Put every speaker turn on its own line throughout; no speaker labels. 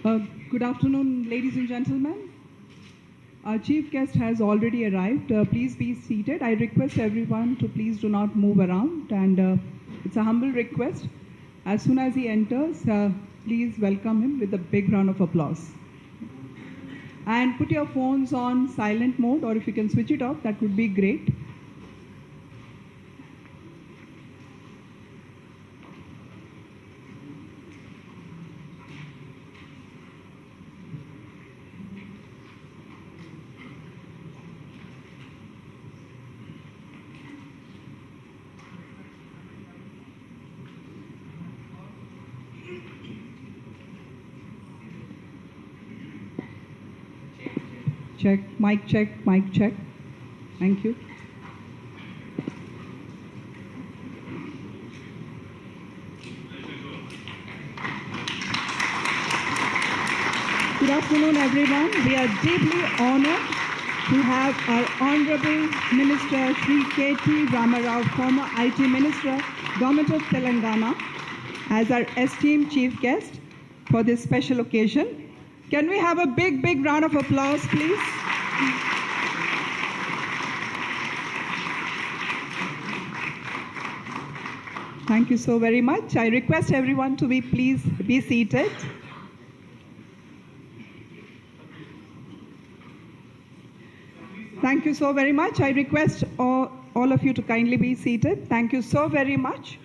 Uh, Good afternoon, ladies and gentlemen. Our chief guest has already arrived. Please be seated. I request everyone to please do not move around, and it's a humble request. As soon as he enters, please welcome him with a big round of applause. And put your phones on silent mode, or if you can switch it off, that would be great. Check, mic check, mic check. Thank you. Good afternoon, everyone. We are deeply honored to have our Honorable Minister Shri KT Ramarao, former IT Minister, Government of Telangana, as our esteemed chief guest for this special occasion. Can we have a big, big round of applause, please? Thank you so very much. I request everyone to please be seated. Thank you so very much. I request all of you to kindly be seated. Thank you so very much.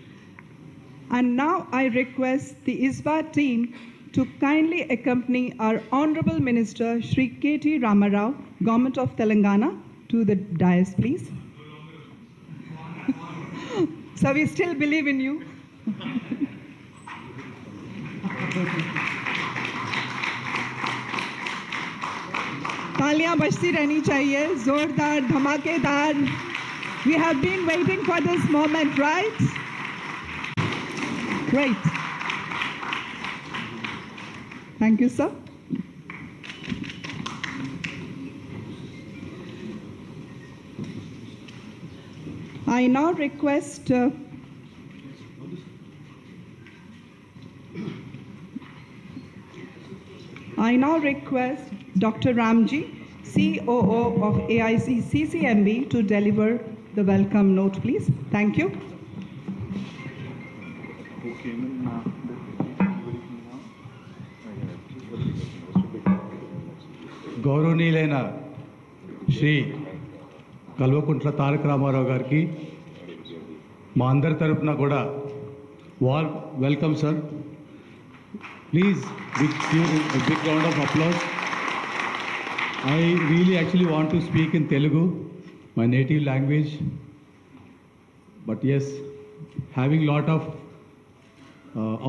And now I request the ISBA team to kindly accompany our Honorable Minister, Shri KT Ramarao, Government of Telangana, to the dais, please. So we still believe in you. तालियां बजती रहनी चाहिए, जोरदार, धमाकेदार. We have been waiting for this moment, right? Great. Thank you, sir. I now request Dr. Ramji, COO of AIC CCMB, to deliver the welcome note, please. Thank you.
గౌరవనీయులైన శ్రీ కల్వకుంట్ల తారక రామారావు గారికి మా అందరి తరపున కూడా warm welcome sir. Please big round of applause. I really actually want to speak in Telugu, my native language, but yes, having lot of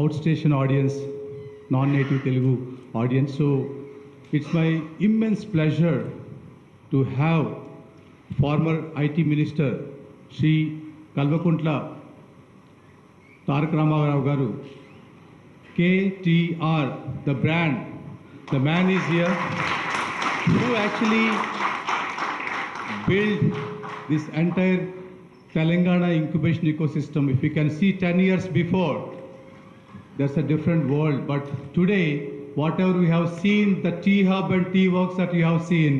outstation audience, non-native Telugu audience, so it's my immense pleasure to have former IT Minister Shri Kalvakuntla Tarak Ramarao Garu, KTR, the brand, the man is here, who actually built this entire Telangana incubation ecosystem. If you can see 10 years before, there's a different world. But today, whatever we have seen, the T-Hub and T-Works that we have seen,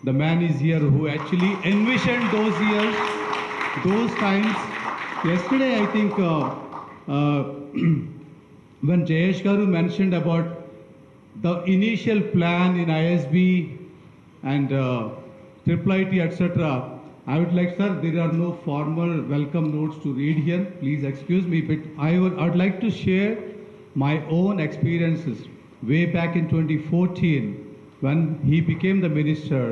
the man is here who actually envisioned those years, those times. Yesterday, I think, when Jayesh Garu mentioned about the initial plan in ISB and IIIT, etc., I would like, sir, there are no formal welcome notes to read here. Please excuse me, but I would like to share my own experiences way back in 2014 when he became the minister.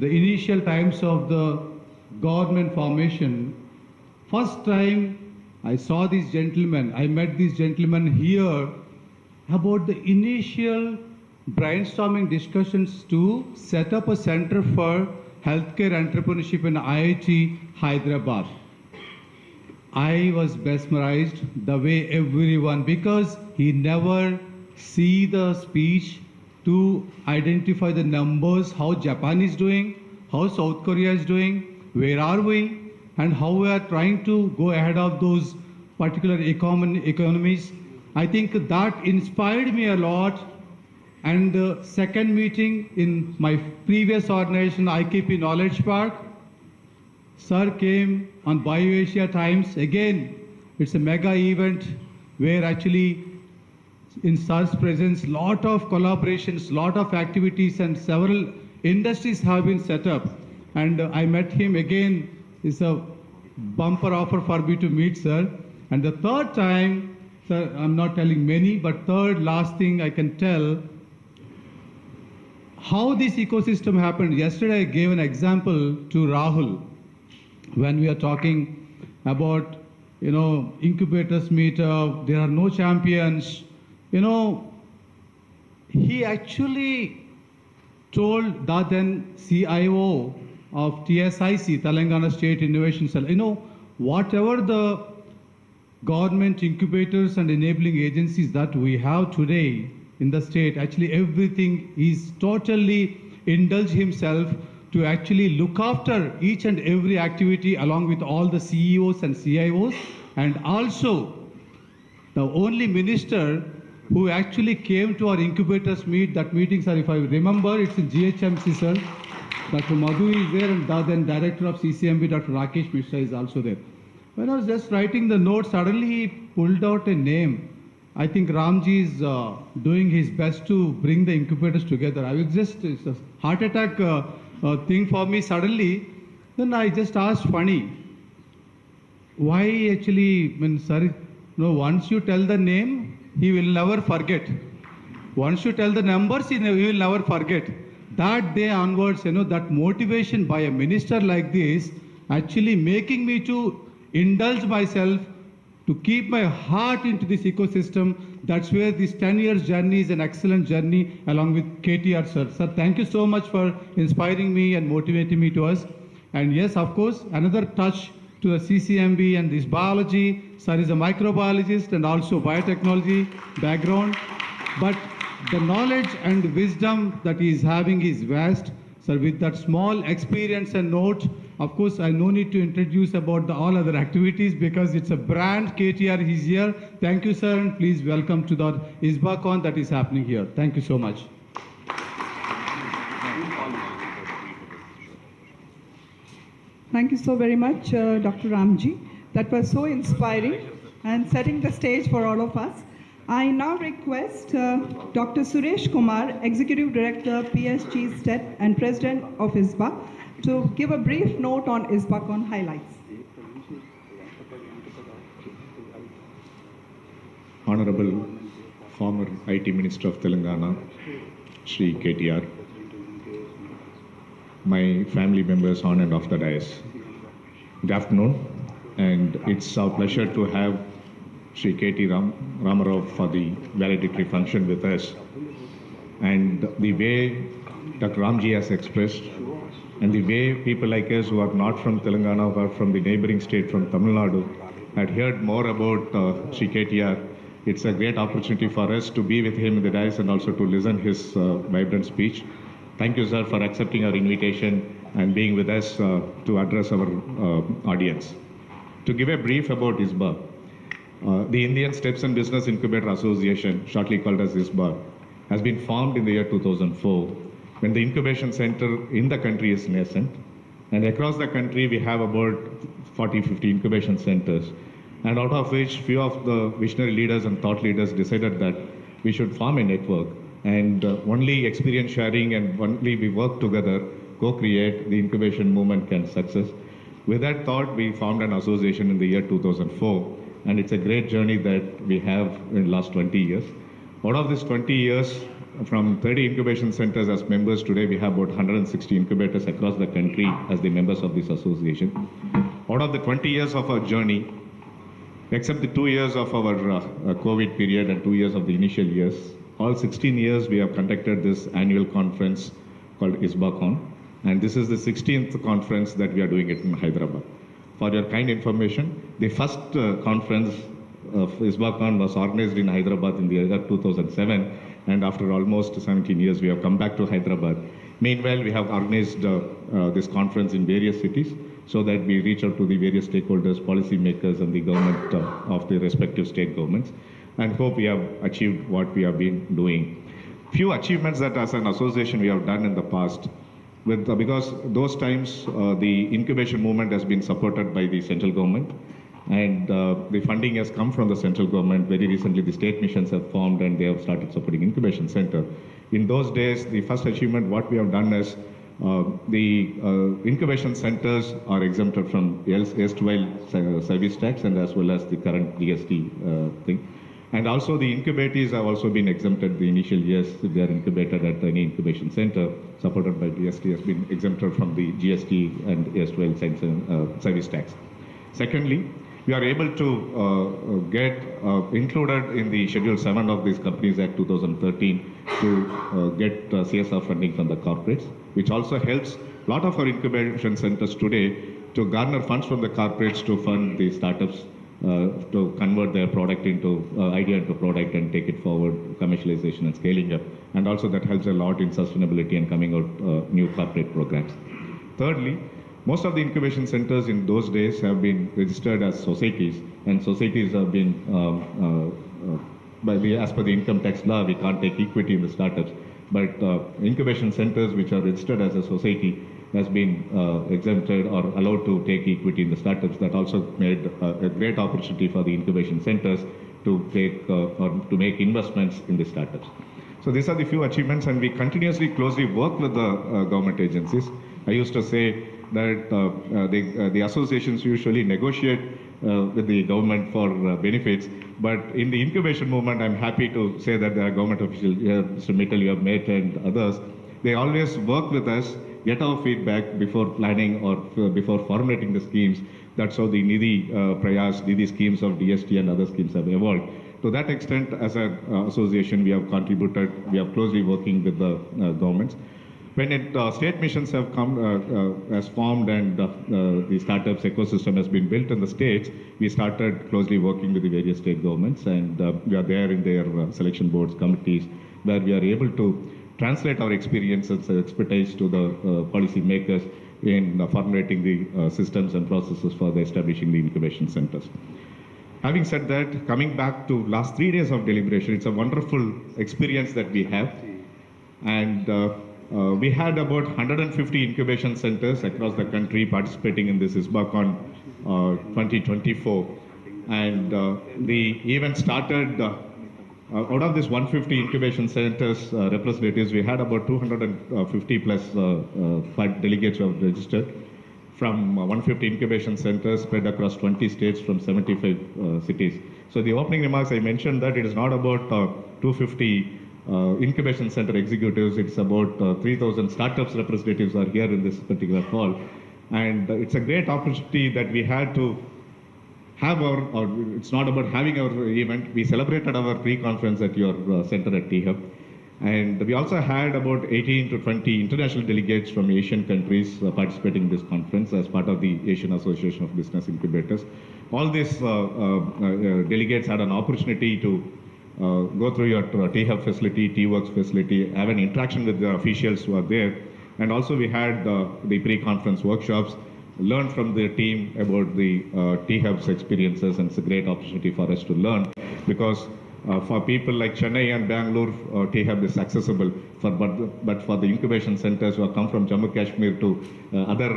The initial times of the government formation, first time I saw these gentlemen, I met these gentlemen here about the initial brainstorming discussions to set up a center for healthcare entrepreneurship in IIT Hyderabad. I was mesmerized the way everyone, because he never see the speech to identify the numbers, how Japan is doing, how South Korea is doing, where are we, and how we are trying to go ahead of those particular economies. I think that inspired me a lot And the second meeting in my previous organization, IKP Knowledge Park, Sir came on BioAsia Times. Again, it's a mega event where actually in Sir's presence, lot of collaborations, lot of activities and several industries have been set up. And I met him again. It's a bumper offer for me to meet Sir. And the third time, Sir, I'm not telling many, but third last thing I can tell, how this ecosystem happened. Yesterday I gave an example to Rahul when we are talking about, incubators meetup, there are no champions. He actually told the then CIO of TSIC, Telangana State Innovation Cell, whatever the government incubators and enabling agencies that we have today in the state, actually everything is totally indulge himself to actually look after each and every activity along with all the CEOs and CIOs, and also the only minister who actually came to our incubators meet, that meeting, sir, if I remember, it's in GHMC, sir. Dr. Madhu is there, and the then director of CCMB, Dr. Rakesh Mishra, is also there. When I was just writing the note, suddenly he pulled out a name. I think Ramji is doing his best to bring the incubators together. I was just, it's a heart attack thing for me suddenly. Then I just asked funny, why actually, sir, once you tell the name, he will never forget. Once you tell the numbers, he will never forget. That day onwards, that motivation by a minister like this, actually making me to indulge myself, to keep my heart into this ecosystem. That's where this 10 years journey is an excellent journey along with KTR, sir. Sir, thank you so much for inspiring me and motivating me to us. And yes, of course, another touch to the CCMB and this biology. Sir is a microbiologist and also biotechnology background. But the knowledge and wisdom that he is having is vast. Sir, with that small experience and note, of course, I no need to introduce about all other activities because it's a brand. KTR is here. Thank you, sir, and please welcome to the ISBACON that is happening here. Thank you so much.
Thank you so very much, Dr. Ramji. That was so inspiring and setting the stage for all of us. I now request Dr. Suresh Kumar, Executive Director, PSG STET and President of ISBA, to give a brief note on ISBACON highlights.
Honorable former IT Minister of Telangana, Shri KTR, my family members on and off the dais. Good afternoon, and it's our pleasure to have Shri KT Ramarao for the valedictory function with us. And the way Dr. Ramji has expressed, and the way people like us who are not from Telangana, who are from the neighboring state, from Tamil Nadu, had heard more about Shri KTR, it's a great opportunity for us to be with him in the dais and also to listen his vibrant speech. Thank you, sir, for accepting our invitation and being with us to address our audience. To give a brief about ISBA, the Indian Steps and Business Incubator Association, shortly called as ISBA, has been formed in the year 2004, when the incubation center in the country is nascent. And across the country, we have about 40-50 incubation centers. And out of which, few of the visionary leaders and thought leaders decided that we should form a network. And only experience sharing and only we work together, co-create, the incubation movement can success. With that thought, we formed an association in the year 2004. And it's a great journey that we have in the last 20 years. Out of this 20 years, from 30 incubation centers as members, today we have about 160 incubators across the country as the members of this association. Out of the 20 years of our journey, except the 2 years of our COVID period and 2 years of the initial years, all 16 years we have conducted this annual conference called ISBACON. And this is the 16th conference that we are doing it in Hyderabad. For your kind information, the first conference of ISBACON was organized in Hyderabad in the year 2007, and after almost 17 years, we have come back to Hyderabad. Meanwhile, we have organized this conference in various cities so that we reach out to the various stakeholders, policy makers, and the government of the respective state governments, and hope we have achieved what we have been doing. few achievements that as an association we have done in the past. Because those times the incubation movement has been supported by the central government, and the funding has come from the central government. Very recently the state missions have formed and they have started supporting incubation center. In those days, the first achievement what we have done is the incubation centers are exempted from erstwhile service tax and as well as the current GST thing. And also the incubators have also been exempted the initial years if they are incubated at any incubation center supported by GST has been exempted from the GST and erstwhile service tax. Secondly, we are able to get included in the Schedule 7 of this Companies Act 2013 to get CSR funding from the corporates, which also helps a lot of our incubation centers today to garner funds from the corporates to fund the startups to convert their product into idea into product and take it forward, commercialization and scaling up. And also that helps a lot in sustainability and coming out new corporate programs. Thirdly, most of the incubation centers in those days have been registered as societies, and societies have been, as per the income tax law, we can't take equity in the startups, but incubation centers which are registered as a society has been exempted or allowed to take equity in the startups. That also made a great opportunity for the incubation centers to take or to make investments in the startups. So these are the few achievements, and we continuously closely work with the government agencies. I used to say that the associations usually negotiate with the government for benefits, but in the incubation movement, I'm happy to say that there are government officials, Mr. Mittal, you have met, and others, they always work with us, get our feedback before planning or before formulating the schemes. That's how the Nidhi Prayas, Nidhi schemes of DST and other schemes have evolved. To that extent, as an association, we have contributed, we are closely working with the governments. When state missions have come, as formed and the startups ecosystem has been built in the states, we started closely working with the various state governments, and we are there in their selection boards, committees, where we are able to translate our experiences and expertise to the policy makers in formulating the systems and processes for the establishing the incubation centers. Having said that, coming back to last 3 days of deliberation, it's a wonderful experience that we have. And we had about 150 incubation centers across the country participating in this ISBACON 2024. And the event started, out of this 150 incubation centers representatives, we had about 250 plus delegates who have registered from 150 incubation centers spread across 20 states from 75 cities. So the opening remarks, I mentioned that it is not about 250 incubation center executives, it's about 3,000 startups representatives are here in this particular hall. And it's a great opportunity that we had to have our, or it's not about having our event, we celebrated our pre-conference at your center at T-Hub. And we also had about 18 to 20 international delegates from Asian countries participating in this conference as part of the Asian Association of Business Incubators. All these delegates had an opportunity to go through your T-Hub facility, T-Works facility, have an interaction with the officials who are there. And also we had the pre-conference workshops, learn from the team about the T-Hub's experiences, and it's a great opportunity for us to learn because for people like Chennai and Bangalore, T-Hub is accessible, but for the incubation centers who have come from Jammu Kashmir to other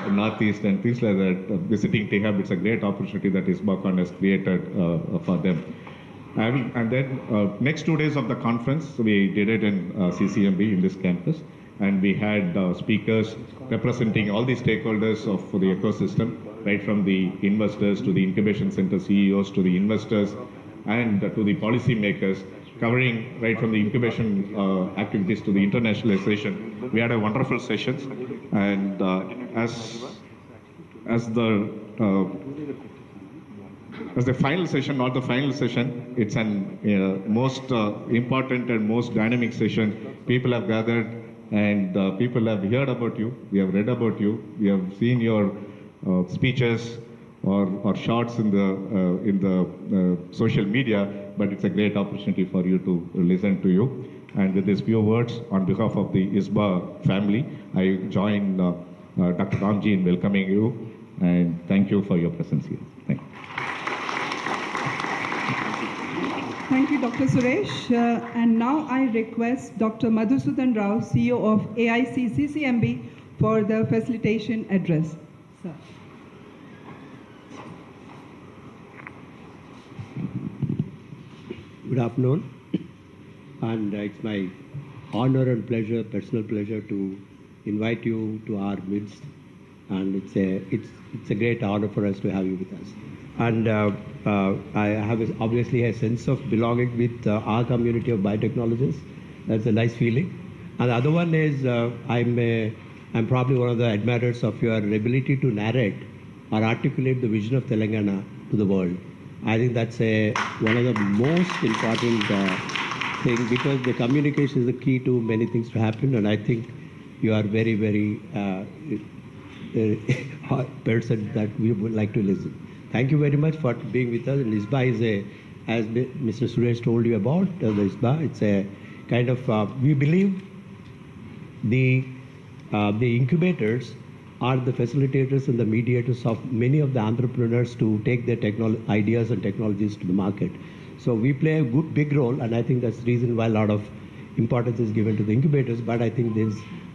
Northeast and things like that, visiting T-Hub, it's a great opportunity that ISBACON has created for them. And then next 2 days of the conference, we did it in CCMB in this campus. And we had speakers representing all the stakeholders of the ecosystem, right from the investors to the incubation center CEOs to the investors and to the policy makers, covering right from the incubation activities to the internationalization. We had a wonderful sessions, and as the final session, not the final session, it's an most important and most dynamic session. People have gathered. And people have heard about you, we have read about you, we have seen your speeches or shorts in the social media, but it's a great opportunity for you to listen to you. And with these few words, on behalf of the ISBA family, I join Dr. Ramji in welcoming you, and thank you for your presence here. Thank you.
Thank you, Dr. Suresh. And now I request Dr. Madhusudan Rao, CEO of AIC CCMB, for the facilitation address. Sir.
Good afternoon, and it's my honor and pleasure, personal pleasure, to invite you to our midst, and it's a great honor for us to have you with us. And I have obviously a sense of belonging with our community of biotechnologists. That's a nice feeling. And the other one is I'm probably one of the admirers of your ability to narrate or articulate the vision of Telangana to the world. I think that's one of the most important thing, because the communication is the key to many things to happen, and I think you are very, very person that we would like to listen. Thank you very much for being with us. And ISBA is as Mr. Suresh told you about, the ISBA, it's a kind of, we believe the incubators are the facilitators and the mediators of many of the entrepreneurs to take their ideas and technologies to the market. So we play a big role, and I think that's the reason why a lot of importance is given to the incubators. But I think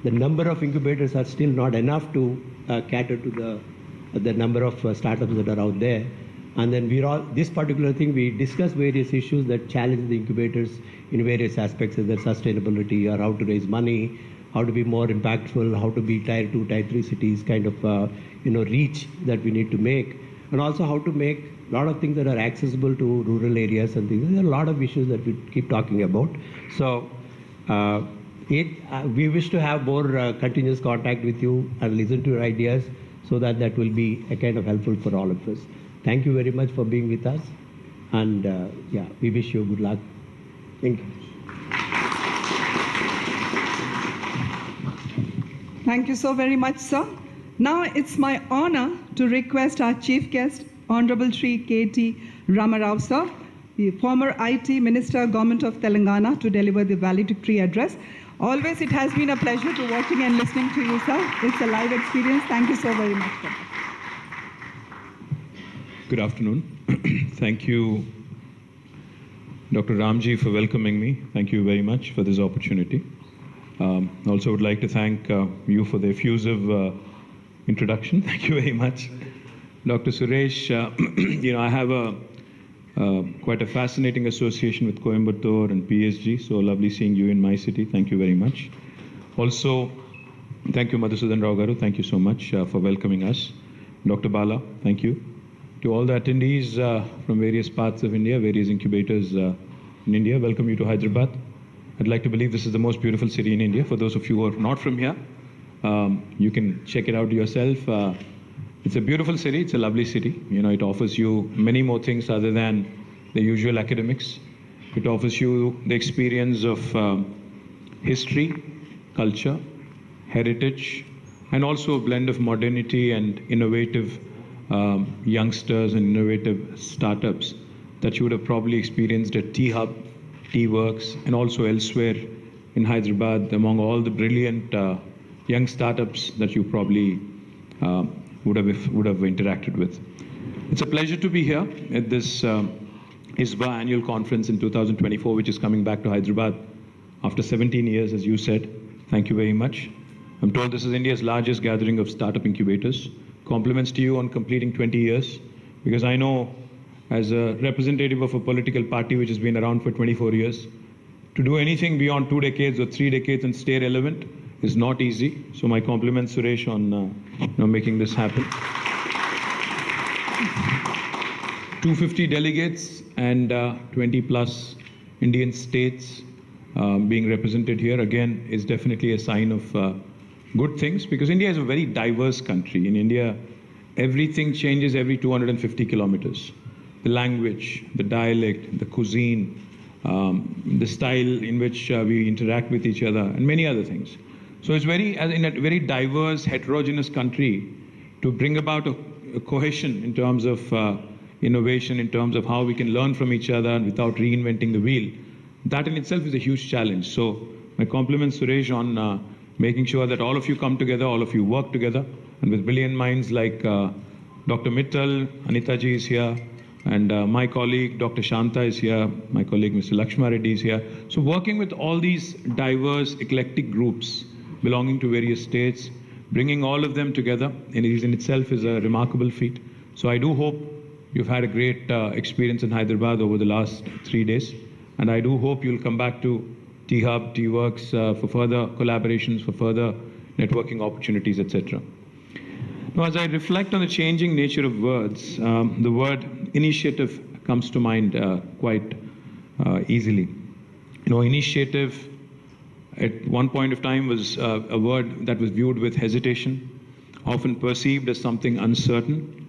the number of incubators are still not enough to cater to the number of startups that are out there. And then this particular thing, we discuss various issues that challenge the incubators in various aspects, either sustainability or how to raise money, how to be more impactful, how to be tier 2, tier 3 cities kind of, reach that we need to make, and also how to make a lot of things that are accessible to rural areas and things. There are a lot of issues that we keep talking about. So we wish to have more continuous contact with you and listen to your ideas, so that will be a kind of helpful for all of us. Thank you very much for being with us, and yeah, we wish you good luck. Thank you.
Thank you so very much, sir. Now it's my honor to request our chief guest, Honorable Shri KT Ramarao, sir, the former IT Minister, Government of Telangana, to deliver the valedictory address. Always it has been a pleasure to watching and listening to you, sir. It's a live experience. Thank you so very much, sir.
Good afternoon. Thank you, Dr. Ramji, for welcoming me. Thank you very much for this opportunity. Also would like to thank you for the effusive introduction. Thank you very much. Dr. Suresh, I have quite a fascinating association with Coimbatore and PSG, so lovely seeing you in my city. Thank you very much. Also, thank you, Madhusudan Rao Garu. Thank you so much for welcoming us. Dr. Bala, thank you. To all the attendees from various parts of India, various incubators in India, welcome you to Hyderabad. I'd like to believe this is the most beautiful city in India. For those of you who are not from here, you can check it out yourself. It's a beautiful city. It's a lovely city. It offers you many more things other than the usual academics. It offers you the experience of history, culture, heritage, and also a blend of modernity and innovative youngsters and innovative startups that you would have probably experienced at T-Hub, T-Works, and also elsewhere in Hyderabad, among all the brilliant young startups that you probably would have interacted with. It's a pleasure to be here at this ISBA annual conference in 2024, which is coming back to Hyderabad after 17 years, as you said. Thank you very much. I'm told this is India's largest gathering of startup incubators. Compliments to you on completing 20 years, because I know, as a representative of a political party which has been around for 24 years, to do anything beyond 2 decades or 3 decades and stay relevant is not easy. So my compliments, Suresh, on making this happen. 250 delegates and 20 plus Indian states being represented here, again, is definitely a sign of good things, because India is a very diverse country. In India, everything changes every 250 kilometers. The language, the dialect, the cuisine, the style in which we interact with each other, and many other things. So it's in a very diverse, heterogeneous country, to bring about a cohesion in terms of innovation, in terms of how we can learn from each other without reinventing the wheel. That in itself is a huge challenge. So my compliments, Suresh, on making sure that all of you come together, all of you work together, and with brilliant minds like Dr. Mittal, Anita ji is here, And my colleague, Dr. Shanta, is here. My colleague, Mr. Lakshma Reddy, is here. So working with all these diverse, eclectic groups belonging to various states, bringing all of them together in itself is a remarkable feat. So I do hope you've had a great experience in Hyderabad over the last 3 days. And I do hope you'll come back to T-Hub, T-Works for further collaborations, for further networking opportunities, etc. Now, as I reflect on the changing nature of words, the word initiative comes to mind quite easily. You know, initiative at one point of time was a word that was viewed with hesitation, often perceived as something uncertain.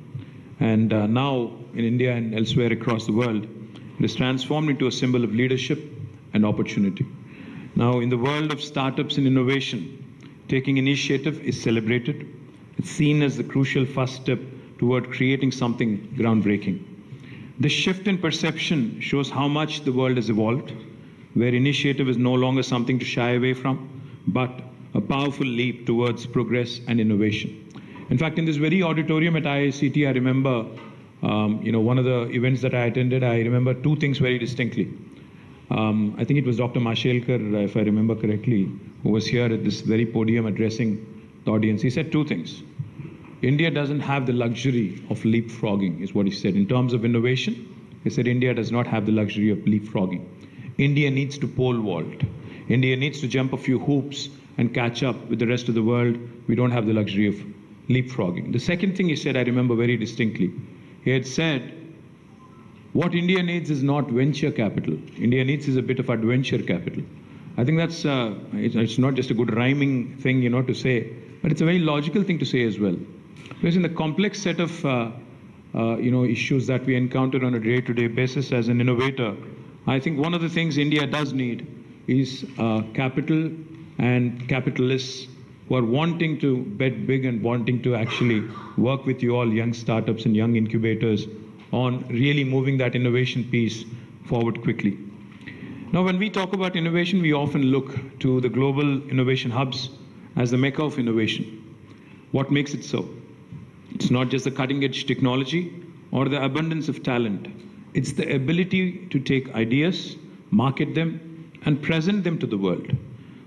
And now in India and elsewhere across the world, it is transformed into a symbol of leadership and opportunity. Now, in the world of startups and innovation, taking initiative is celebrated. It's seen as the crucial first step toward creating something groundbreaking. This shift in perception shows how much the world has evolved, where initiative is no longer something to shy away from, but a powerful leap towards progress and innovation. In fact, in this very auditorium at IICT, I remember, one of the events that I attended, I remember two things very distinctly. I think it was Dr. Mashelkar, if I remember correctly, who was here at this very podium addressing the audience. He said two things. India doesn't have the luxury of leapfrogging, is what he said. In terms of innovation, he said India does not have the luxury of leapfrogging. India needs to pole vault. India needs to jump a few hoops and catch up with the rest of the world. We don't have the luxury of leapfrogging. The second thing he said, I remember very distinctly. He had said, what India needs is not venture capital. India needs is a bit of adventure capital. I think that's, it's not just a good rhyming thing, to say, but it's a very logical thing to say as well. Because in the complex set of, issues that we encounter on a day-to-day basis as an innovator, I think one of the things India does need is capital and capitalists who are wanting to bet big and wanting to actually work with you all young startups and young incubators on really moving that innovation piece forward quickly. Now, when we talk about innovation, we often look to the global innovation hubs as the mecca of innovation. What makes it so? It's not just the cutting-edge technology or the abundance of talent. It's the ability to take ideas, market them, and present them to the world.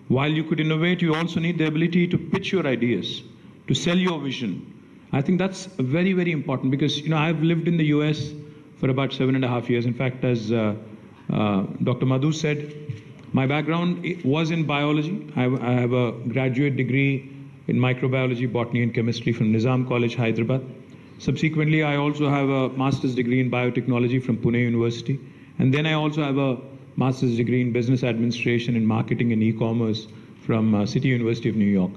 While you could innovate, you also need the ability to pitch your ideas, to sell your vision. I think that's very, very important because, I've lived in the US for about 7.5 years. In fact, as Dr. Madhu said, my background was in biology. I have a graduate degree in microbiology, botany, and chemistry from Nizam College, Hyderabad. Subsequently, I also have a master's degree in biotechnology from Pune University. And then I also have a master's degree in business administration and marketing and e-commerce from City University of New York.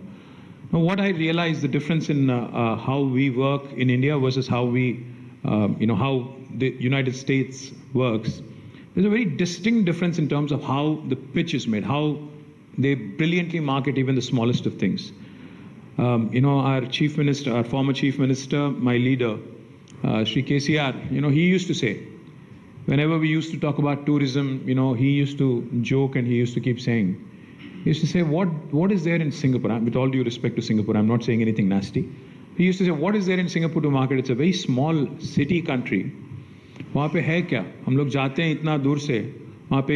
Now, what I realized the difference in how we work in India versus how how the United States works, there's a very distinct difference in terms of how the pitch is made, how they brilliantly market even the smallest of things. Our chief minister, our former chief minister, my leader, Shri KTR, he used to say, whenever we used to talk about tourism, he used to joke and he used to keep saying, he used to say, what is there in Singapore? With all due respect to Singapore, I'm not saying anything nasty. He used to say, what is there in Singapore to market? It's a very small city country. वहाँ पे है क्या? हम लोग जाते हैं इतना दूर से, वहाँ पे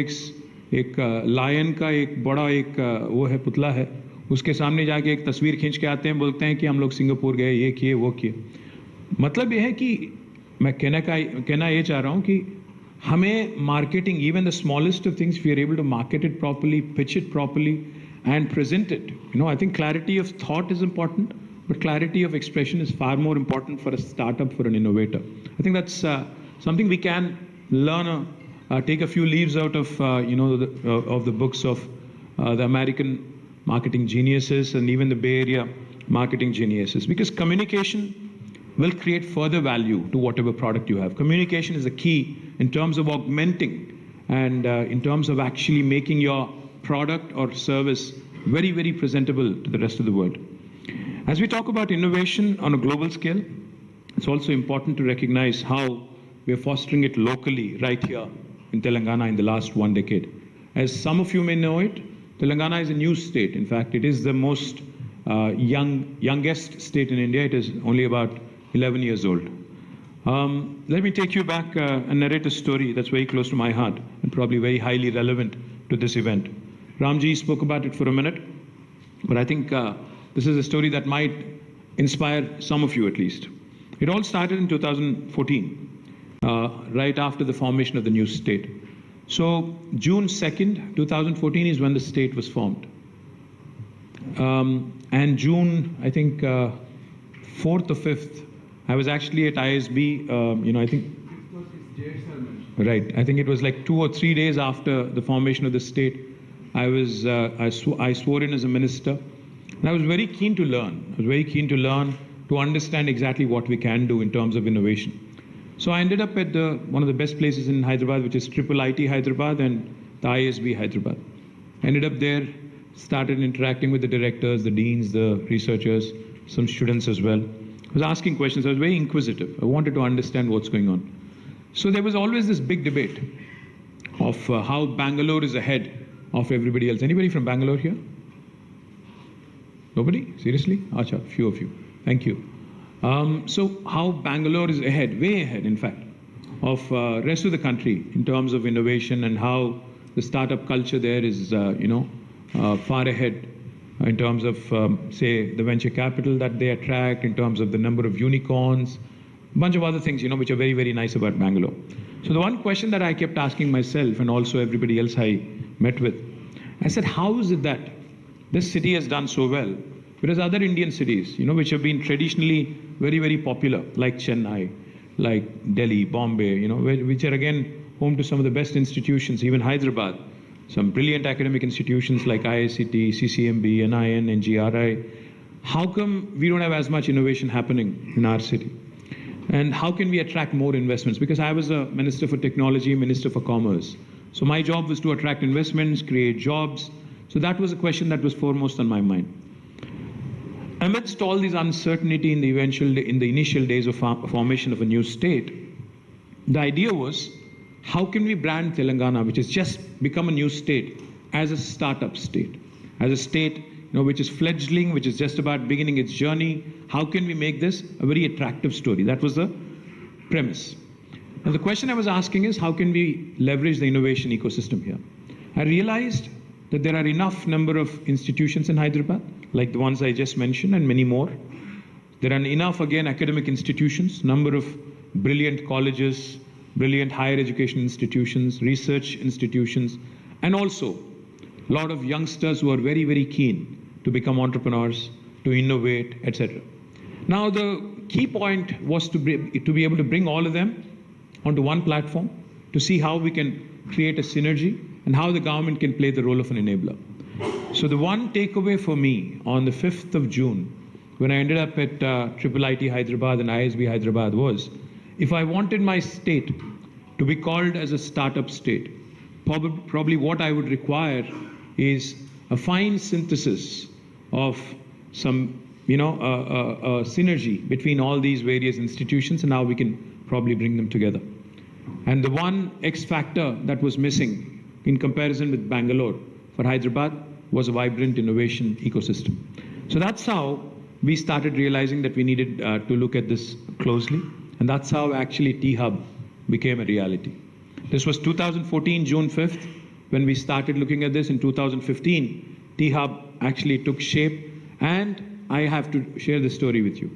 एक लायन का एक बड़ा एक वो है पुतला है, उसके सामने जाके एक तस्वीर खींच के आते हैं, बोलते हैं कि हम लोग सिंगापुर गए, ये किए वो किए. मतलब ये है कि मैं कहना ये चाह रहा हूँ कि हमें marketing, even the smallest of things, if we are able to market it properly, pitch it properly, and present it. I think clarity of thought is important, but clarity of expression is far more important for a startup, for an innovator. I think that's something we can learn, take a few leaves out of, of the books of the American marketing geniuses and even the Bay Area marketing geniuses, because communication will create further value to whatever product you have. Communication is the key in terms of augmenting and in terms of actually making your product or service very, very presentable to the rest of the world. As we talk about innovation on a global scale, it's also important to recognize how we are fostering it locally right here in Telangana in the last 1 decade. As some of you may know it, Telangana is a new state. In fact, it is the most youngest state in India. It is only about 11 years old. Let me take you back and narrate a story that's very close to my heart and probably very highly relevant to this event. Ramji spoke about it for a minute, but I think this is a story that might inspire some of you at least. It all started in 2014, right after the formation of the new state. So June 2nd, 2014 is when the state was formed. And June, I think 4th or 5th, I was actually at ISB, I think, right, I think it was like 2 or 3 days after the formation of the state. I swore in as a minister, and I was very keen to learn. I was very keen to learn, to understand exactly what we can do in terms of innovation. So I ended up at one of the best places in Hyderabad, which is IIIT Hyderabad and the ISB Hyderabad. I ended up there, started interacting with the directors, the deans, the researchers, some students as well. I was asking questions. I was very inquisitive. I wanted to understand what's going on. So there was always this big debate of how Bangalore is ahead of everybody else. Anybody from Bangalore here? Nobody? Seriously? Acha, few of you. Thank you. So how Bangalore is ahead, way ahead in fact, of rest of the country in terms of innovation, and how the startup culture there is, far ahead in terms of, say, the venture capital that they attract, in terms of the number of unicorns, a bunch of other things, which are very, very nice about Bangalore. So the one question that I kept asking myself, and also everybody else I met with, I said, how is it that this city has done so well, whereas other Indian cities, which have been traditionally very, very popular, like Chennai, like Delhi, Bombay, which are again home to some of the best institutions, even Hyderabad, some brilliant academic institutions like IICT, CCMB, NIN, NGRI. How come we don't have as much innovation happening in our city? And how can we attract more investments? Because I was a Minister for Technology, Minister for Commerce. So my job was to attract investments, create jobs. So that was a question that was foremost on my mind. Amidst all this uncertainty in the initial days of formation of a new state, the idea was, how can we brand Telangana, which has just become a new state, as a startup state, as a state which is fledgling, which is just about beginning its journey? How can we make this a very attractive story? That was the premise. Now the question I was asking is, how can we leverage the innovation ecosystem here? I realized that there are enough number of institutions in Hyderabad, like the ones I just mentioned, and many more. There are enough, again, academic institutions, number of brilliant colleges, brilliant higher education institutions, research institutions, and also a lot of youngsters who are very, very keen to become entrepreneurs, to innovate, etc. Now, the key point was to be able to bring all of them onto one platform, to see how we can create a synergy and how the government can play the role of an enabler. So the one takeaway for me on the 5th of June, when I ended up at IIIT Hyderabad and ISB Hyderabad, was, if I wanted my state to be called as a startup state, probably what I would require is a fine synthesis of some, synergy between all these various institutions, and how we can probably bring them together. And the one X factor that was missing in comparison with Bangalore for Hyderabad was a vibrant innovation ecosystem. So that's how we started realizing that we needed to look at this closely. And that's how actually T-Hub became a reality. This was 2014, June 5th, when we started looking at this. In 2015, T-Hub actually took shape, and I have to share this story with you.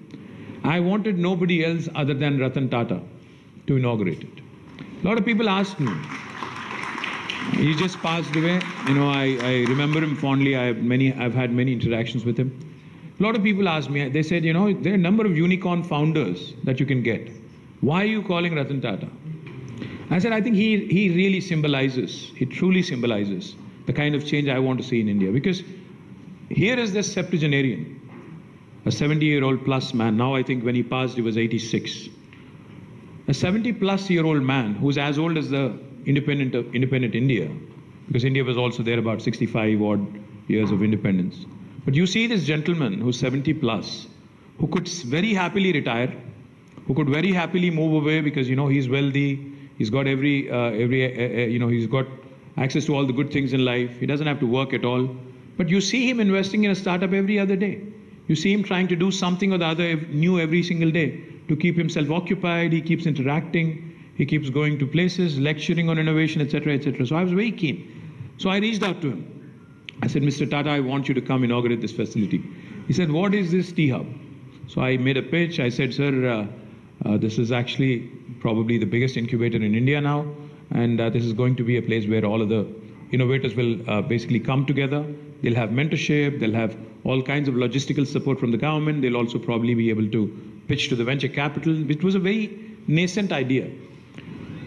I wanted nobody else other than Ratan Tata to inaugurate it. A lot of people asked me. He just passed away. I remember him fondly. I've had many interactions with him. A lot of people asked me, they said, there are a number of unicorn founders that you can get. Why are you calling Ratan Tata? I said, I think he really symbolizes, he truly symbolizes the kind of change I want to see in India. Because here is this septuagenarian, a 70-year-old plus man. Now I think when he passed, he was 86. A 70-plus-year-old man who's as old as the independent India, because India was also there about 65-odd years of independence. But you see this gentleman who's 70 plus, who could very happily retire, who could very happily move away because, he's wealthy, he's got he's got access to all the good things in life, he doesn't have to work at all. But you see him investing in a startup every other day. You see him trying to do something or the other new every single day to keep himself occupied. He keeps interacting. He keeps going to places, lecturing on innovation, etc., etc. So I was very keen. So I reached out to him. I said, Mr. Tata, I want you to come inaugurate this facility. He said, what is this T-Hub? So I made a pitch. I said, sir, this is actually probably the biggest incubator in India now. And this is going to be a place where all of the innovators will basically come together. They'll have mentorship. They'll have all kinds of logistical support from the government. They'll also probably be able to pitch to the venture capital. It was a very nascent idea.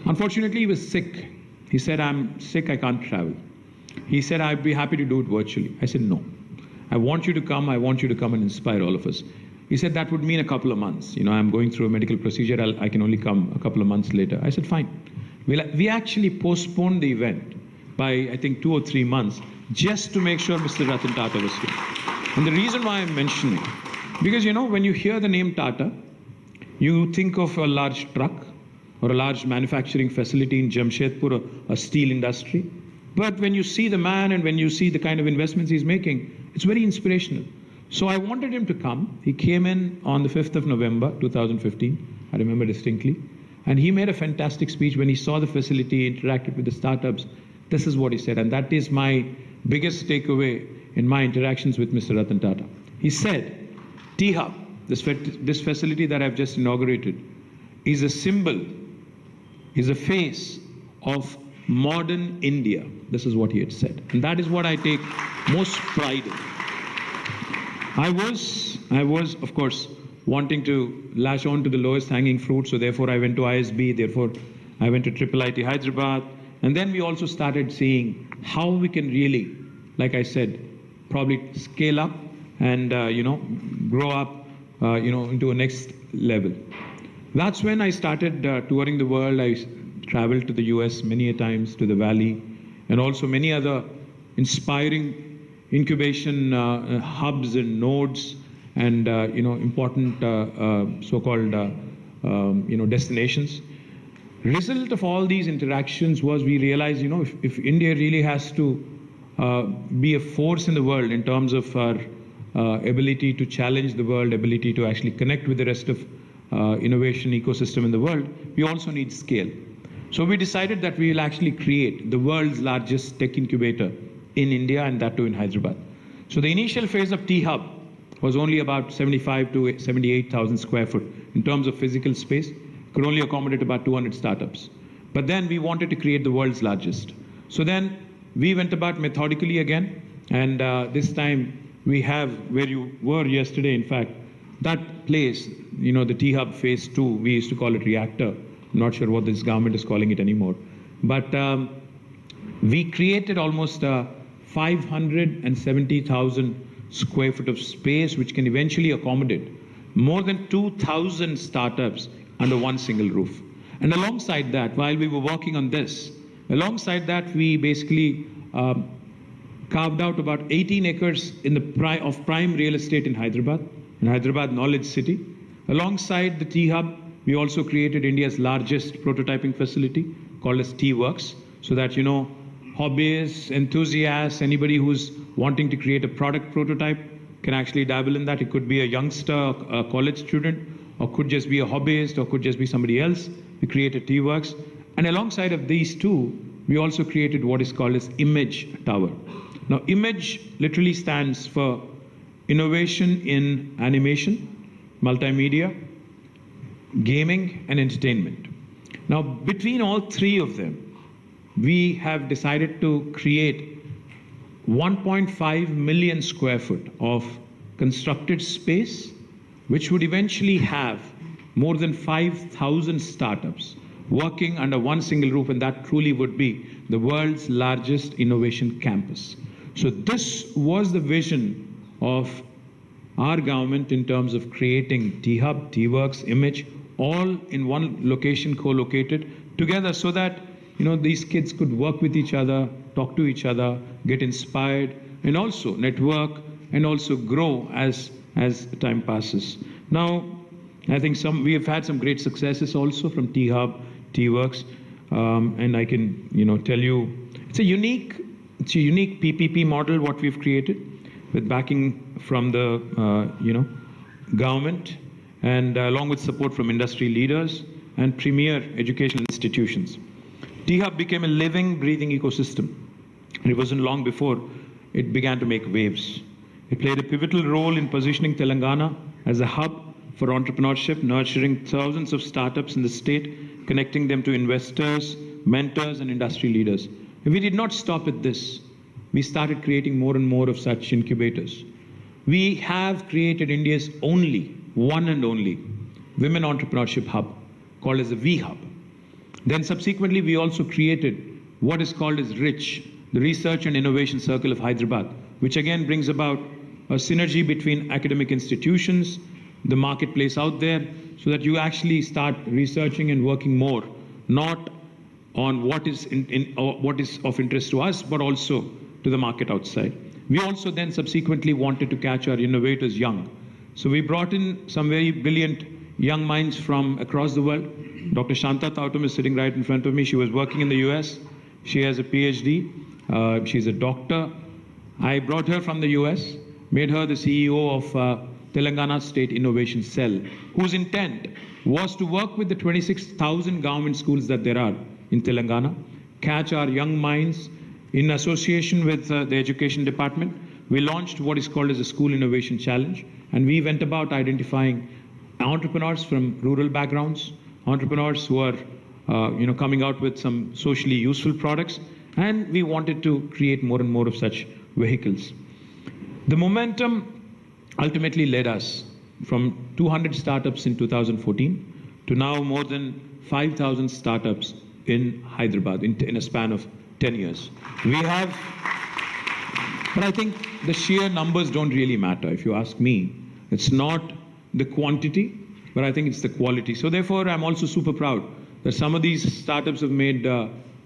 Unfortunately, he was sick. He said, I'm sick, I can't travel. He said, I'd be happy to do it virtually. I said, no. I want you to come. I want you to come and inspire all of us. He said, that would mean a couple of months. You know, I'm going through a medical procedure. I can only come a couple of months later. I said, fine. We actually postponed the event by, I think, 2 or 3 months just to make sure Mr. Ratan Tata was here. And the reason why I'm mentioning, because, you know, when you hear the name Tata, you think of a large truck or a large manufacturing facility in Jamshedpur, or a steel industry. But when you see the man and when you see the kind of investments he's making, it's very inspirational. So I wanted him to come. He came in on the 5th of November, 2015. I remember distinctly. And he made a fantastic speech when he saw the facility, interacted with the startups. This is what he said. And that is my biggest takeaway in my interactions with Mr. Ratan Tata. He said, T-Hub, this facility that I've just inaugurated, is a symbol, is a face of modern India. This is what he had said. And that is what I take most pride in. I was, of course, wanting to lash on to the lowest hanging fruit, so therefore I went to ISB, therefore I went to IIIT Hyderabad, and then we also started seeing how we can really, like I said, probably scale up and, grow up, into a next level. That's when I started touring the world. I traveled to the US many a times, to the Valley, and also many other inspiring incubation hubs and nodes and important so-called destinations. Result of all these interactions was we realized, if India really has to be a force in the world in terms of our ability to challenge the world, ability to actually connect with the rest of innovation ecosystem in the world, we also need scale. So we decided that we will actually create the world's largest tech incubator in India, and that too in Hyderabad. So the initial phase of T-Hub was only about 75 to 78,000 square foot in terms of physical space. Could only accommodate about 200 startups. But then we wanted to create the world's largest. So then we went about methodically again, and this time we have, where you were yesterday, in fact, that place, the T-Hub phase 2, we used to call it reactor. I'm not sure what this government is calling it anymore. But we created almost 570,000 square foot of space, which can eventually accommodate more than 2,000 startups under one single roof. And alongside that, while we were working on this, alongside that, we basically carved out about 18 acres of prime real estate in Hyderabad Knowledge City. Alongside the T-Hub, we also created India's largest prototyping facility called as T-Works, so that, hobbyists, enthusiasts, anybody who's wanting to create a product prototype can actually dabble in that. It could be a youngster, a college student, or could just be a hobbyist, or could just be somebody else. We created T-Works. And alongside of these two, we also created what is called as Image Tower. Now, Image literally stands for innovation in animation, multimedia, gaming, and entertainment. Now, between all three of them, we have decided to create 1.5 million square foot of constructed space, which would eventually have more than 5,000 startups working under one single roof, and that truly would be the world's largest innovation campus. So this was the vision of our government in terms of creating T-Hub, T-Works, Image, all in one location, co-located together, so that these kids could work with each other, talk to each other, get inspired, and also network, and also grow as time passes. Now, I think we have had some great successes also from T-Hub, T-Works, and I can tell you it's a unique PPP model what we've created with backing from the government, and along with support from industry leaders and premier educational institutions. T-Hub became a living, breathing ecosystem. And it wasn't long before it began to make waves. It played a pivotal role in positioning Telangana as a hub for entrepreneurship, nurturing thousands of startups in the state, connecting them to investors, mentors, and industry leaders. We did not stop at this. We started creating more and more of such incubators. We have created India's only, one and only, women entrepreneurship hub, called as the V-Hub. Then subsequently, we also created what is called as RICH, the Research and Innovation Circle of Hyderabad, which again brings about a synergy between academic institutions, the marketplace out there, so that you actually start researching and working more, not on what is what is of interest to us, but also to the market outside. We also then subsequently wanted to catch our innovators young. So we brought in some very brilliant young minds from across the world. Dr. Shanta Tautam is sitting right in front of me. She was working in the US. She has a PhD. She's a doctor. I brought her from the US, made her the CEO of Telangana State Innovation Cell, whose intent was to work with the 26,000 government schools that there are in Telangana, catch our young minds. In association with the Education Department, we launched what is called as a School Innovation Challenge, and we went about identifying entrepreneurs from rural backgrounds, entrepreneurs who are coming out with some socially useful products, and we wanted to create more and more of such vehicles. The momentum ultimately led us from 200 startups in 2014 to now more than 5,000 startups in Hyderabad in a span of 10 years. We have, but I think the sheer numbers don't really matter. If you ask me, it's not the quantity, but I think it's the quality. So therefore, I'm also super proud that some of these startups have made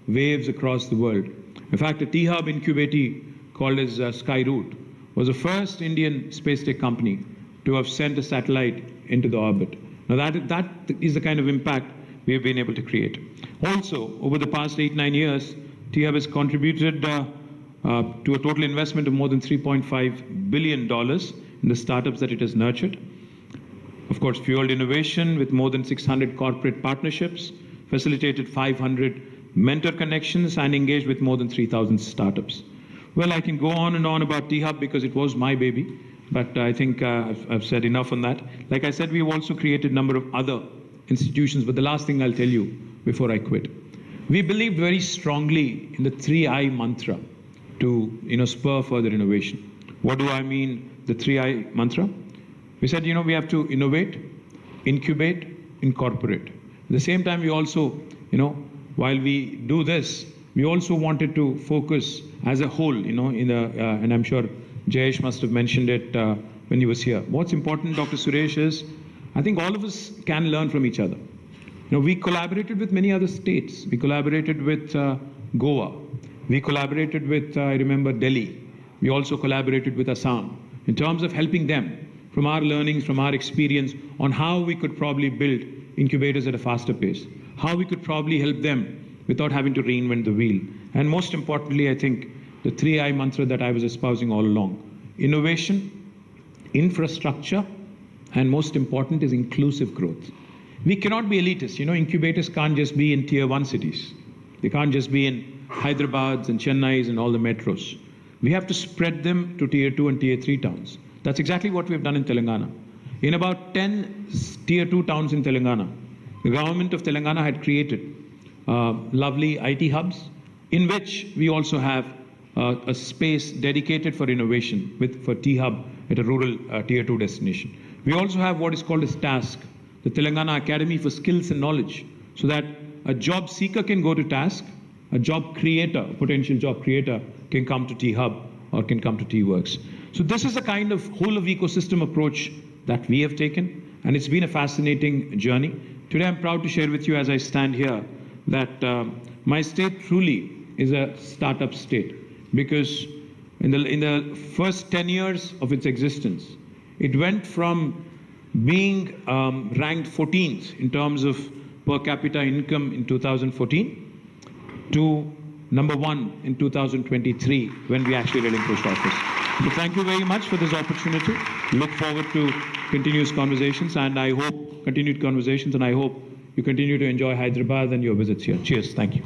waves across the world. In fact, a T-Hub incubator called as Skyroot was the first Indian space tech company to have sent a satellite into the orbit. Now that is the kind of impact we have been able to create. Also, over the past 8-9 years, T-Hub has contributed to a total investment of more than $3.5 billion in the startups that it has nurtured. Of course, fueled innovation with more than 600 corporate partnerships, facilitated 500 mentor connections, and engaged with more than 3,000 startups. Well, I can go on and on about T-Hub because it was my baby, but I think I've said enough on that. Like I said, we've also created a number of other institutions, but the last thing I'll tell you before I quit. We believe very strongly in the 3I mantra to spur further innovation. What do I mean, the 3I mantra? We said, we have to innovate, incubate, incorporate. At the same time, we also, while we do this, we also wanted to focus as a whole, and I'm sure Jayesh must have mentioned it when he was here. What's important, Dr. Suresh, is I think all of us can learn from each other. We collaborated with many other states. We collaborated with Goa. We collaborated with, I remember, Delhi. We also collaborated with Assam in terms of helping them from our learnings, from our experience on how we could probably build incubators at a faster pace, how we could probably help them without having to reinvent the wheel. And most importantly, I think the 3I mantra that I was espousing all along: innovation, infrastructure, and most important is inclusive growth. We cannot be elitist. Incubators can't just be in tier 1 cities. They can't just be in Hyderabad's and Chennai's and all the metros. We have to spread them to tier 2 and tier 3 towns. That's exactly what we've done in Telangana. In about 10 tier 2 towns in Telangana, the government of Telangana had created lovely IT hubs, in which we also have a space dedicated for innovation for T-Hub at a rural tier 2 destination. We also have what is called as TASK, the Telangana Academy for Skills and Knowledge, so that a job seeker can go to TASK, a job creator, a potential job creator, can come to T-Hub or can come to T-Works. So this is a kind of whole of ecosystem approach that we have taken, and it's been a fascinating journey. Today I'm proud to share with you as I stand here that my state truly is a startup state, because in the first 10 years of its existence, it went from being ranked 14th in terms of per capita income in 2014 to number 1 in 2023 when we actually relinquished office. So thank you very much for this opportunity. Look forward to continued conversations, and I hope you continue to enjoy Hyderabad and your visits here. Cheers. Thank you.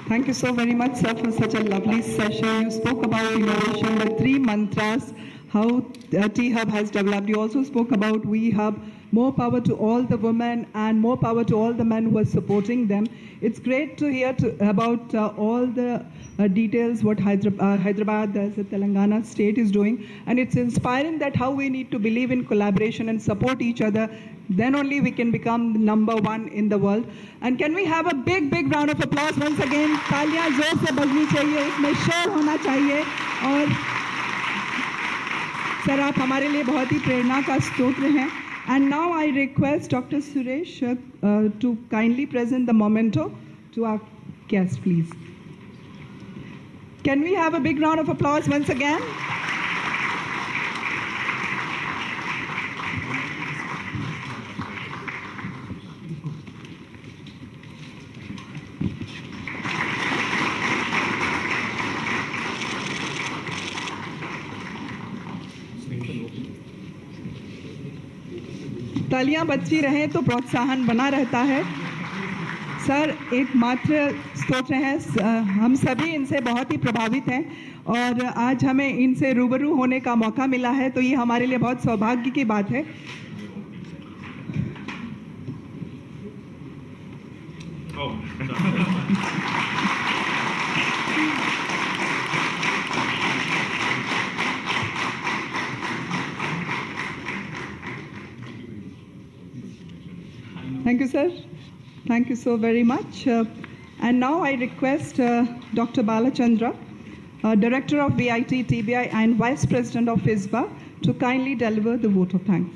Thank you so very much, sir, for such a lovely session. You spoke about innovation, the 3 mantras, how T-Hub has developed. You also spoke about We Hub, more power to all the women and more power to all the men who are supporting them. It's great to hear about all the details what Hyderabad as a Telangana state is doing, and it's inspiring that how we need to believe in collaboration and support each other. Then only we can become number 1 in the world. And can we have a big round of applause once again? तालियां जोर से बजनी चाहिए, इसमें शोर होना चाहिए. और सर आप हमारे लिए बहुत ही प्रेरणा का स्रोत हैं. And now I request Dr. Suresh to kindly present the memento to our guest, please. Can we have a big round of applause once again? तालियां बजती रहें तो प्रोत्साहन बना रहता है. सर एकमात्र स्तोत्र हैं, हम सभी इनसे बहुत ही प्रभावित हैं और आज हमें इनसे रूबरू होने का मौका मिला है, तो ये हमारे लिए बहुत सौभाग्य की बात है. Thank you, sir. Thank you so very much. And now I request Dr. Balachandra, Director of VIT TBI and Vice President of ISBA, to kindly deliver the vote of thanks.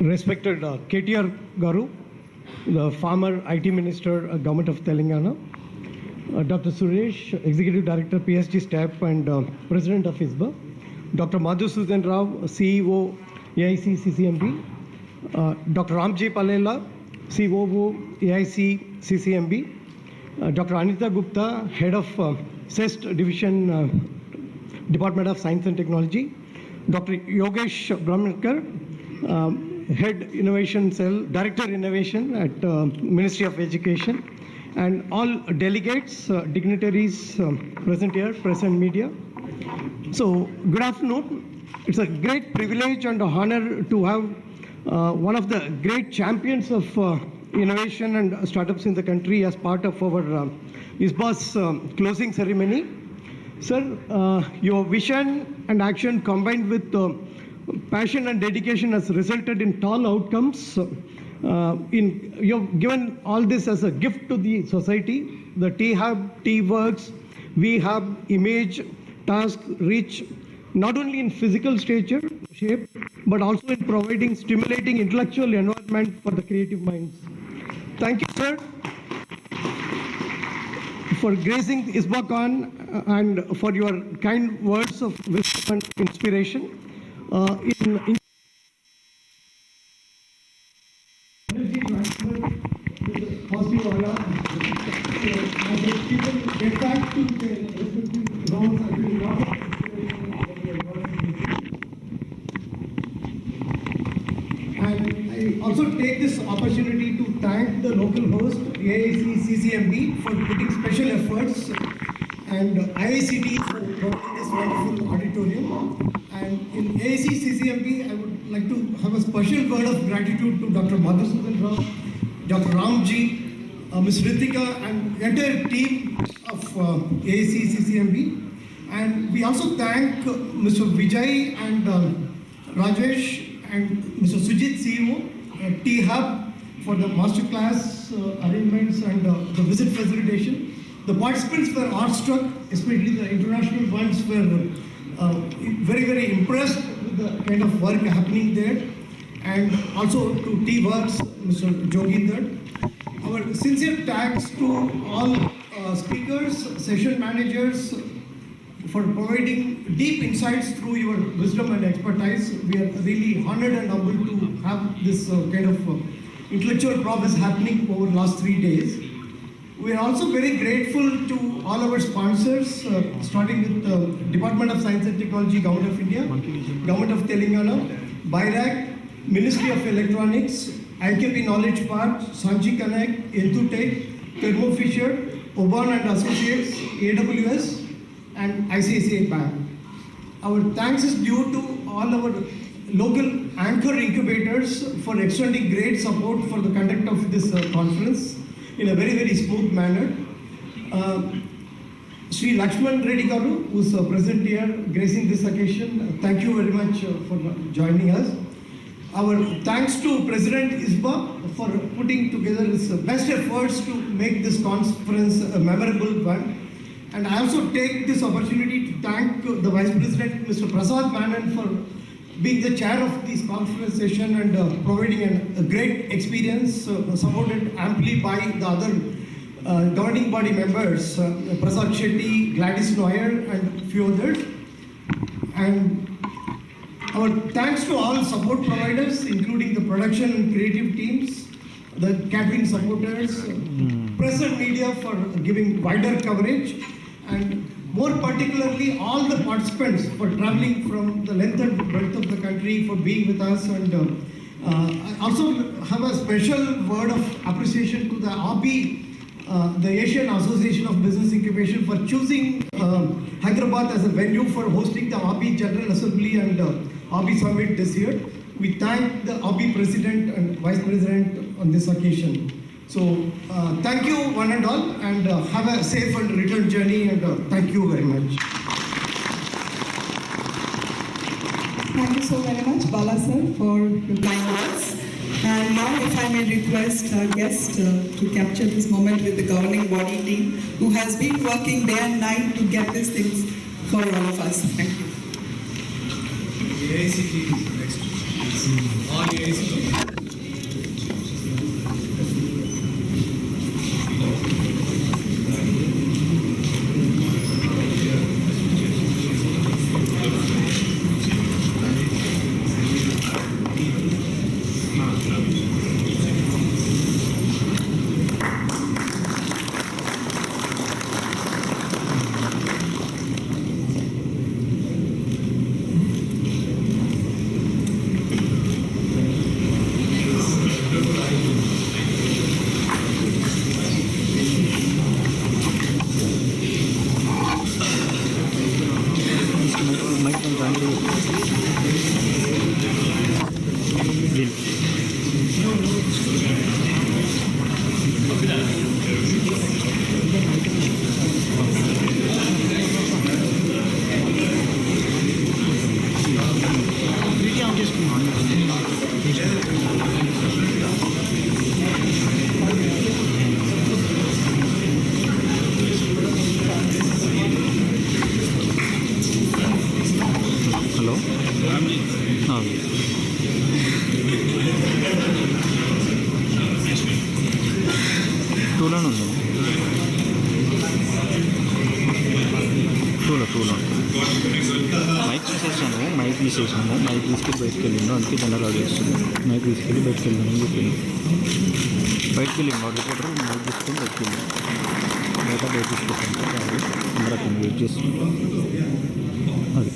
Respected KTR Garu, the former IT Minister, Government of Telangana, Dr. Suresh, Executive Director, PSG STEP and President of ISBA, Dr. Madhusudan Rao, CEO, AIC CCMB, Dr. Ramji Palela, COO, AIC CCMB, Dr. Anita Gupta, Head of CEST Division, Department of Science and Technology, Dr. Yogesh Brahmankar, Head Innovation Cell, Director Innovation at Ministry of Education, and all delegates, dignitaries present here, press and media. So, good afternoon. It's a great privilege and honor to have one of the great champions of innovation and startups in the country as part of our ISBA's closing ceremony. Sir, your vision and action combined with passion and dedication has resulted in tall outcomes. You've given all this as a gift to the society. The T-Hub, T-Works, we have image, task, reach, not only in physical stature, shape, but also in providing stimulating intellectual environment for the creative minds. Thank you, sir, for gracing ISBACON and for your kind words of wisdom and inspiration. Energy transfer positive aura. As people get back to their respective roles, I will not and I also take this opportunity to thank the local host, AIC CCMB, for putting special efforts, and IICT for providing this wonderful auditorium. And in AIC CCMB, I would like to have a special word of gratitude to Dr. Madhusudan Rao, Dr. Ramji, Ms. Ritika, and the entire team of AIC CCMB. And we also thank Mr. Vijay and Rajesh and Mr. Sujit CEO, T-Hub for the masterclass arrangements and the visit facilitation. The participants were awestruck, especially the international ones were very, very impressed with the kind of work happening there. And also to T-Works, Mr. Joginder. Our sincere thanks to all speakers, session managers, for providing deep insights through your wisdom and expertise. We are really honored and humbled to have this kind of intellectual progress happening over the last 3 days. We are also very grateful to all our sponsors, starting with Department of Science and Technology, Government of India, Government of Telangana, BIRAC, Ministry of Electronics, IKP Knowledge Park, Sanji Connect, Entutech, Thermo Fisher, Oban and Associates, AWS, and ICICI Bank. Our thanks is due to all our local anchor incubators for extending great support for the conduct of this conference in a very, very smooth manner. Sri Lakshman Reddy Garu, who is present here, gracing this occasion, thank you very much for joining us. Our thanks to President ISBA for putting together his best efforts to make this conference a memorable one. And I also take this opportunity to thank the Vice President, Mr. Prasad Menon, for being the chair of this conference session and providing a great experience, supported amply by the other governing body members, Prasad Shetty, Gladys Noyer, and a few others. And our thanks to all support providers, including the production and creative teams, the catering supporters, press and media for giving wider coverage, and more particularly all the participants for traveling from the length and breadth of the country, for being with us. And I also have a special word of appreciation to the ABI, the Asian Association of Business Incubation, for choosing Hyderabad as a venue for hosting the ABI General Assembly and ABI Summit this year. We thank the ABI President and Vice President on this occasion. So thank you one and all, and have a safe and return journey, and thank you very much.
Thank you so very much, Bala sir, for your kind words. And now, if I may request our guest to capture this moment with the governing body team, who has been working day and night to get these things for all of us. Thank you.
Mic తీసుకెళ్ళి బయటకు వెళ్ళిండు, అందుకే general audio వస్తుంది. Mic తీసుకెళ్ళి బయటకు వెళ్ళిండు అని చెప్పింది. బయటకు వెళ్ళిండు మా రిపోర్టర్, మైక్ తీసుకొని బయటకు వెళ్ళిండు. బయట తీసుకుంటాను అందరూ అక్కడ వెయిట్ చేస్తుంది. అది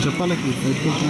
చెప్పాలి, బయటకు వచ్చి